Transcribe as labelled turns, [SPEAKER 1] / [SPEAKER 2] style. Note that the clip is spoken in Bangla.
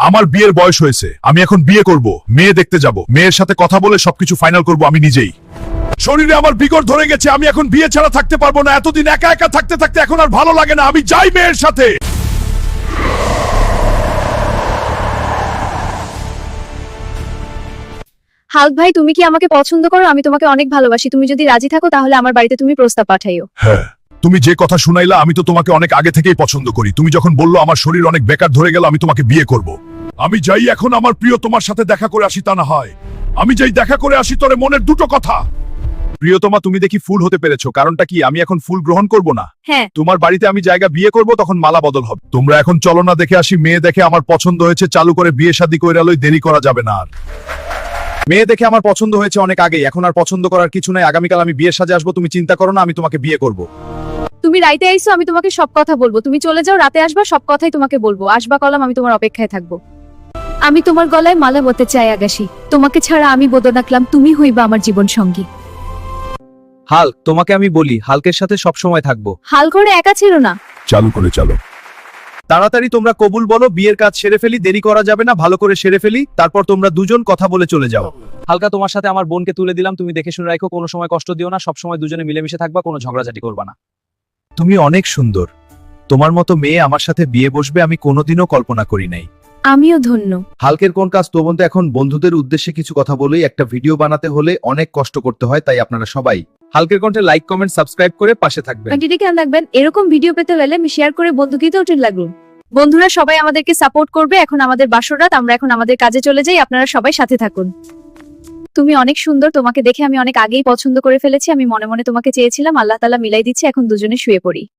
[SPEAKER 1] আমার বিয়ের বয়স হয়েছে, আমি এখন বিয়ে করব, মেয়ে দেখতে যাব, মেয়ের সাথে কথা বলে সবকিছু ফাইনাল করব আমি নিজেই। শরীরে আমার বিগড় ধরে গেছে, আমি এখন বিয়ে ছাড়া থাকতে পারবো না। এতদিন একা একা থাকতে থাকতে এখন আর ভালো লাগে না, আমি যাই মেয়ের সাথে।
[SPEAKER 2] হাল্ক ভাই, তুমি কি আমাকে পছন্দ করো? আমি তোমাকে অনেক ভালোবাসি। তুমি যদি রাজি থাকো তাহলে আমার বাড়িতে তুমি প্রস্তাব পাঠাইও।
[SPEAKER 1] হ্যাঁ, তুমি যে কথা শুনাইলা, আমি তো তোমাকে অনেক আগে থেকেই পছন্দ করি। তুমি যখন বললো আমার শরীর অনেক বেকার ধরে গেল, আমি তোমাকে বিয়ে করব। আমি যাই এখন আমার প্রিয় তোমার সাথে দেখা করে আসি, তা না হয় আমি যাই দেখা করে আসি তোরে মনের দুটো কথা। প্রিয়তমা, তুমি দেখি ফুল হতে পেরেছো, কারণটা কি? আমি এখন ফুল গ্রহণ করব না।
[SPEAKER 2] হ্যাঁ,
[SPEAKER 1] তোমার বাড়িতে আমি জায়গা বিয়ে করব, তখন মালা বদল হবে। তোমরা এখন চলো না দেখে আসি। মেয়ে দেখে আমার পছন্দ হয়েছে, চালু করে বিয়ে শাদী কইরা লই, দেরি করা যাবে না আর। মেয়ে দেখে আমার পছন্দ হয়েছে অনেক আগেই, এখন আর পছন্দ করার কিছু নাই। আগামীকাল আমি বিয়ের সাজে আসবো, তুমি চিন্তা করো না, আমি তোমাকে বিয়ে করব।
[SPEAKER 2] তুমি রাইতে আইছো, আমি তোমাকে সব কথা বলবো। তুমি চলে যাও, রাতে আসবা, সব কথাই তোমাকে বলবো। আসবা কলাম, আমি তোমার অপেক্ষায় থাকবো। আমি তোমার গলায় মালা বতে চাই আগাসি। তোমাকে ছাড়া আমি বদনাকলাম, তুমি হইবা আমার জীবন সঙ্গী।
[SPEAKER 3] হাল্ক, তোমাকে আমি বলি, হাল্কের সাথে সব সময় থাকবো।
[SPEAKER 2] হাল করে একা ছিল না।
[SPEAKER 1] চালু করে চলো।
[SPEAKER 3] তাড়াতাড়ি তোমরা কবুল বলো, বিয়ের কাজ সেরে ফেলি, দেরি করা যাবে না, ভালো করে সেরে ফেলি, তারপর তোমরা দুজন কথা বলে চলে যাও। হালকা, তোমার সাথে আমার বোনকে তুলে দিলাম, তুমি দেখে শুনে রাখো, কোনো সময় কষ্ট দিও না, সব সময় দুজনে মিলেমিশে থাকবা, কোনো ঝগড়াঝাটি করবা না। তুমি অনেক সুন্দর, তোমার মতো মেয়ে আমার সাথে বিয়ে বসবে আমি কোনোদিনও কল্পনা করি নাই।
[SPEAKER 2] আমিও ধন্য।
[SPEAKER 3] হালকের কোন কাজ তো বলতে, এখন বন্ধুদের উদ্দেশ্যে কিছু কথা বলেই একটা ভিডিও বানাতে হলে অনেক কষ্ট করতে হয়, তাই আপনারা সবাই হালকের কণ্ঠে লাইক, কমেন্ট, সাবস্ক্রাইব করে পাশে থাকবেন।
[SPEAKER 2] ঘন্টিটি কেন রাখবেন? এরকম ভিডিও পেতে হলে আমি শেয়ার করে বন্ধুকিতে উঠে লাগুন। বন্ধুরা সবাই আমাদেরকে সাপোর্ট করবে। এখন আমাদের বাসর রাত, আমরা এখন আমাদের কাজে চলে যাই। আপনারা সবাই সাথে থাকুন। তুমি অনেক সুন্দর, তোমাকে দেখে আমি অনেক আগেই পছন্দ করে ফেলেছি। আমি মনে মনে তোমাকে চেয়েছিলাম, আল্লাহ তাআলা মিলাই দিচ্ছে। এখন দুজনে শুয়ে পড়ি।